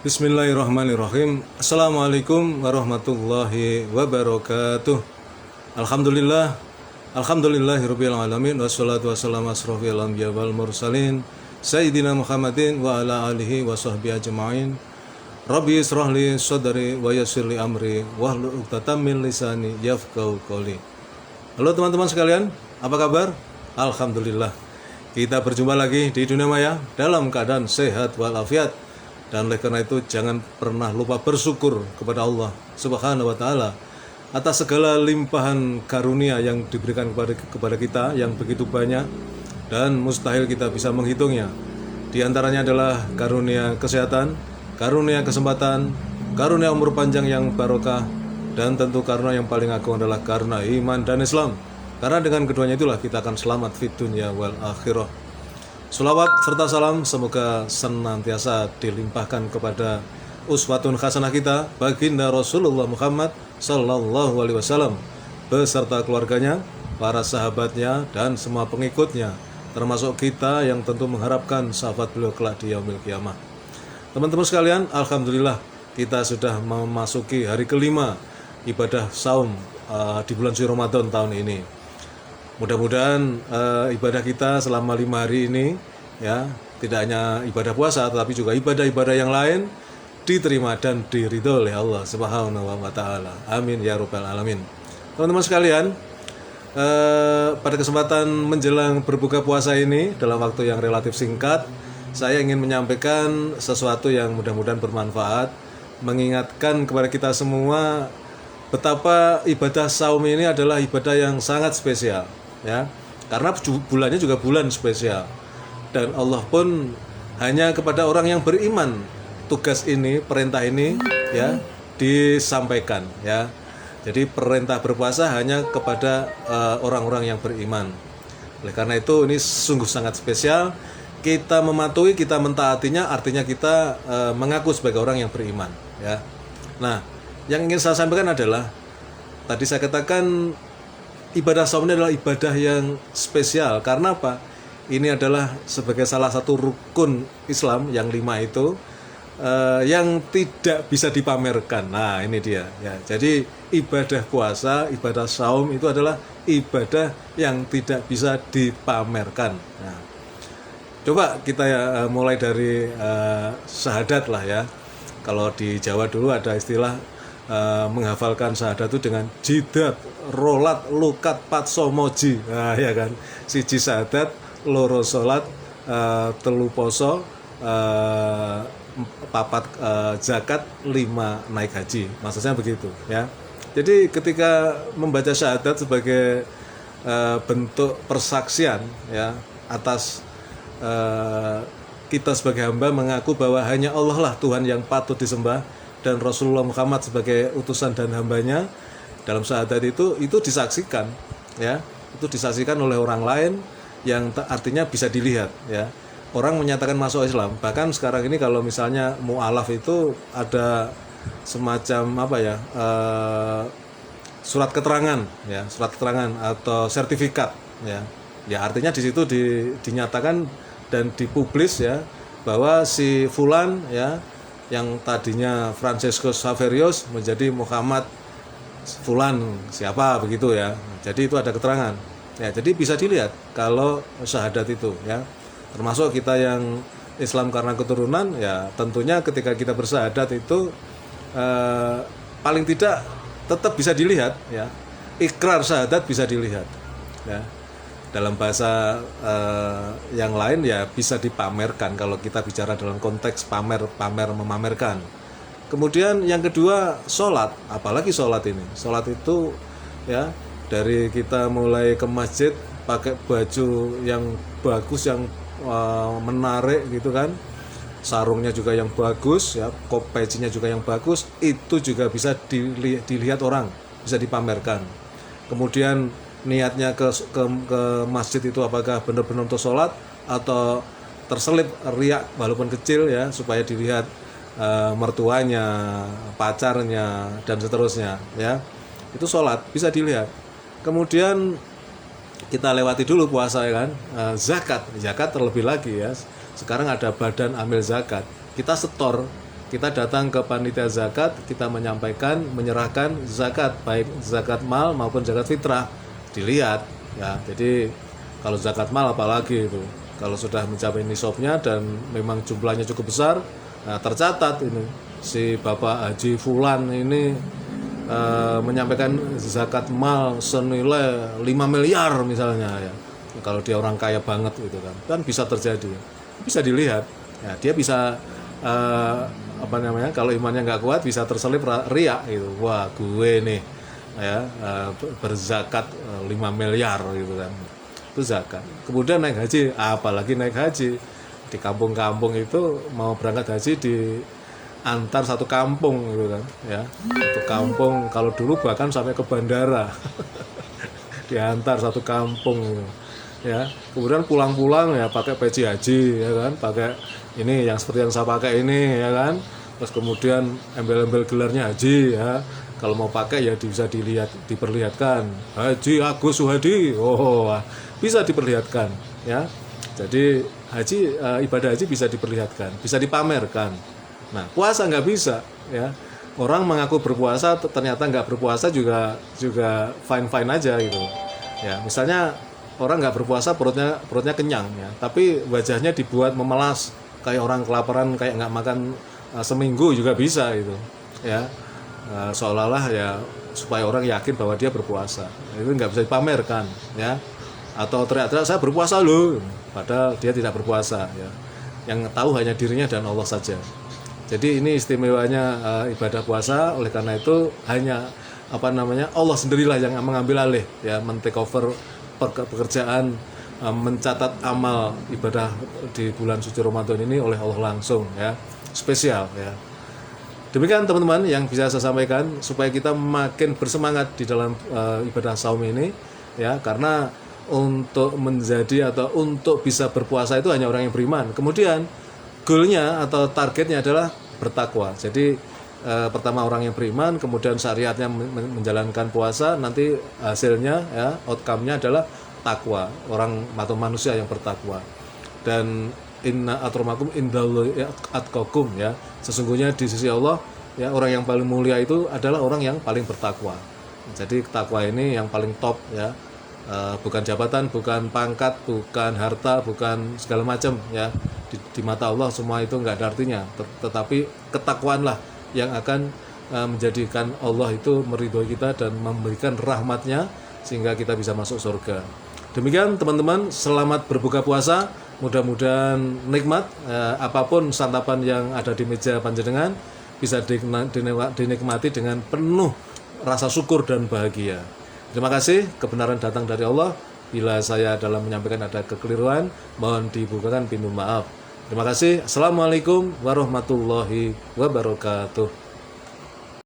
Bismillahirrahmanirrahim. Assalamualaikum warahmatullahi wabarakatuh. Alhamdulillah, alhamdulillahirabbil alamin wassalatu wassalamu asrofil anbiya wal mursalin sayyidina Muhammadin wa ala alihi wa sahbihi ajma'in. Rabbi israh li sadri wa yassir li amri wahlul 'uqdatam min lisani yafqahu qawli. Halo teman-teman sekalian, apa kabar? Alhamdulillah. Kita berjumpa lagi di dunia maya dalam keadaan sehat walafiat. Dan oleh karena itu jangan pernah lupa bersyukur kepada Allah Subhanahu wa taala atas segala limpahan karunia yang diberikan kepada kita yang begitu banyak dan mustahil kita bisa menghitungnya. Di antaranya adalah karunia kesehatan, karunia kesempatan, karunia umur panjang yang barokah, dan tentu karunia yang paling agung adalah karunia iman dan Islam. Karena dengan keduanya itulah kita akan selamat fid dunya wal akhirah. Salawat serta salam semoga senantiasa dilimpahkan kepada uswatun hasanah kita baginda Rasulullah Muhammad sallallahu alaihi wasallam beserta keluarganya, para sahabatnya dan semua pengikutnya, termasuk kita yang tentu mengharapkan syafaat beliau kelak di yaumil qiyamah. Teman-teman sekalian, alhamdulillah kita sudah memasuki hari kelima ibadah saum di bulan suci Ramadan tahun ini. Mudah-mudahan ibadah kita selama 5 hari ini ya tidak hanya ibadah puasa tetapi juga ibadah-ibadah yang lain diterima dan diridho oleh Allah Subhanahu wa taala. Amin ya rabbal alamin. Teman-teman sekalian, pada kesempatan menjelang berbuka puasa ini dalam waktu yang relatif singkat, saya ingin menyampaikan sesuatu yang mudah-mudahan bermanfaat, mengingatkan kepada kita semua betapa ibadah saum ini adalah ibadah yang sangat spesial. Ya, karena bulannya juga bulan spesial dan Allah pun hanya kepada orang yang beriman tugas ini, perintah ini ya disampaikan ya. Jadi perintah berpuasa hanya kepada orang-orang yang beriman. Oleh karena itu ini sungguh sangat spesial. Kita mematuhi, kita mentaatinya, artinya kita mengaku sebagai orang yang beriman ya. Nah, yang ingin saya sampaikan adalah tadi saya katakan ibadah saum ini adalah ibadah yang spesial. Karena apa? Ini adalah sebagai salah satu rukun Islam yang 5 itu yang tidak bisa dipamerkan. Nah ini dia ya. Jadi ibadah puasa, ibadah saum itu adalah ibadah yang tidak bisa dipamerkan. Nah, coba kita mulai dari syahadat lah ya. Kalau di Jawa dulu ada istilah menghafalkan syahadat itu dengan jidat, rolat, lukat, patso, moji. Nah ya kan, siji syahadat, loro salat, telu poso, papat zakat, 5 naik haji. Maksudnya begitu ya. Jadi ketika membaca syahadat sebagai bentuk persaksian ya atas kita sebagai hamba mengaku bahwa hanya Allah lah Tuhan yang patut disembah dan Rasulullah Muhammad sebagai utusan dan hambanya, dalam syahadat itu disaksikan ya, itu disaksikan oleh orang lain yang artinya bisa dilihat ya. Orang menyatakan masuk Islam, bahkan sekarang ini kalau misalnya mu'alaf itu ada semacam apa ya, surat keterangan ya, surat keterangan atau sertifikat ya. Ya artinya di situ dinyatakan dan dipublis ya bahwa si fulan ya yang tadinya Francescus Saverius menjadi Muhammad fulan siapa begitu ya. Jadi itu ada keterangan. Ya, jadi bisa dilihat kalau syahadat itu ya. Termasuk kita yang Islam karena keturunan ya tentunya ketika kita bersyahadat itu paling tidak tetap bisa dilihat ya. Ikrar syahadat bisa dilihat ya. Dalam bahasa yang lain ya bisa dipamerkan kalau kita bicara dalam konteks pamer memamerkan. Kemudian yang kedua sholat, apalagi sholat ini. Sholat itu ya dari kita mulai ke masjid pakai baju yang bagus, yang menarik gitu kan, sarungnya juga yang bagus ya, kopecinya juga yang bagus, itu juga bisa dilihat orang, bisa dipamerkan. Kemudian niatnya ke masjid itu apakah benar-benar untuk sholat atau terselip riak walaupun kecil ya supaya dilihat mertuanya, pacarnya dan seterusnya ya. Itu sholat bisa dilihat. Kemudian kita lewati dulu puasa ya kan, zakat terlebih lagi ya. Sekarang ada badan amil zakat, kita setor kita datang ke panitia zakat, kita menyampaikan, menyerahkan zakat, baik zakat mal maupun zakat fitrah, dilihat ya. Jadi kalau zakat mal apalagi itu, kalau sudah mencapai nisabnya dan memang jumlahnya cukup besar, nah tercatat ini si Bapak Haji Fulan ini menyampaikan zakat mal senilai 5 miliar misalnya ya. Kalau dia orang kaya banget gitu kan bisa terjadi, bisa dilihat ya. Dia bisa kalau imannya nggak kuat bisa terselip riak gitu. Wah, gue nih ya berzakat 5 miliar gitu kan. Itu zakat. Kemudian naik haji, apalagi naik haji di kampung-kampung itu mau berangkat haji di antar satu kampung gitu kan ya. Satu kampung kalau dulu bahkan sampai ke bandara. Diantar satu kampung gitu. Ya, kemudian pulang-pulang ya pakai peci haji ya kan, pakai ini yang seperti yang saya pakai ini ya kan. Terus kemudian embel-embel gelarnya haji ya. Kalau mau pakai ya bisa diperlihatkan Haji Agus Suhadi. Oh, bisa diperlihatkan ya. Jadi ibadah haji bisa diperlihatkan, bisa dipamerkan. Nah, puasa nggak bisa ya. Orang mengaku berpuasa ternyata nggak berpuasa juga fine aja gitu. Ya, misalnya orang nggak berpuasa perutnya kenyang ya, tapi wajahnya dibuat memelas kayak orang kelaparan, kayak nggak makan seminggu juga bisa gitu ya. Seolah-olah ya supaya orang yakin bahwa dia berpuasa, itu nggak bisa dipamerkan ya. Atau teriak-teriak saya berpuasa loh, padahal dia tidak berpuasa ya. Yang tahu hanya dirinya dan Allah saja. Jadi ini istimewanya ibadah puasa. Oleh karena itu hanya Allah sendirilah yang mengambil alih ya, men-take over pekerjaan mencatat amal ibadah di bulan suci Ramadan ini oleh Allah langsung ya, spesial ya. Demikian teman-teman yang bisa saya sampaikan supaya kita makin bersemangat di dalam ibadah saum ini ya, karena untuk menjadi atau untuk bisa berpuasa itu hanya orang yang beriman. Kemudian goalnya atau targetnya adalah bertakwa. Jadi pertama orang yang beriman, kemudian syariatnya menjalankan puasa, nanti hasilnya ya, outcome-nya adalah takwa, orang atau manusia yang bertakwa. Dan inna akramakum indallahi atqakum ya, sesungguhnya di sisi Allah ya orang yang paling mulia itu adalah orang yang paling bertakwa. Jadi takwa ini yang paling top ya, bukan jabatan, bukan pangkat, bukan harta, bukan segala macam ya. Di mata Allah semua itu nggak ada artinya, tetapi ketakwaanlah yang akan menjadikan Allah itu meridhoi kita dan memberikan rahmatnya sehingga kita bisa masuk surga. Demikian teman-teman, selamat berbuka puasa, mudah-mudahan nikmat apapun santapan yang ada di meja panjenengan bisa dinikmati dengan penuh rasa syukur dan bahagia. Terima kasih, kebenaran datang dari Allah. Bila saya dalam menyampaikan ada kekeliruan, mohon dibukakan pintu maaf. Terima kasih. Assalamualaikum warahmatullahi wabarakatuh.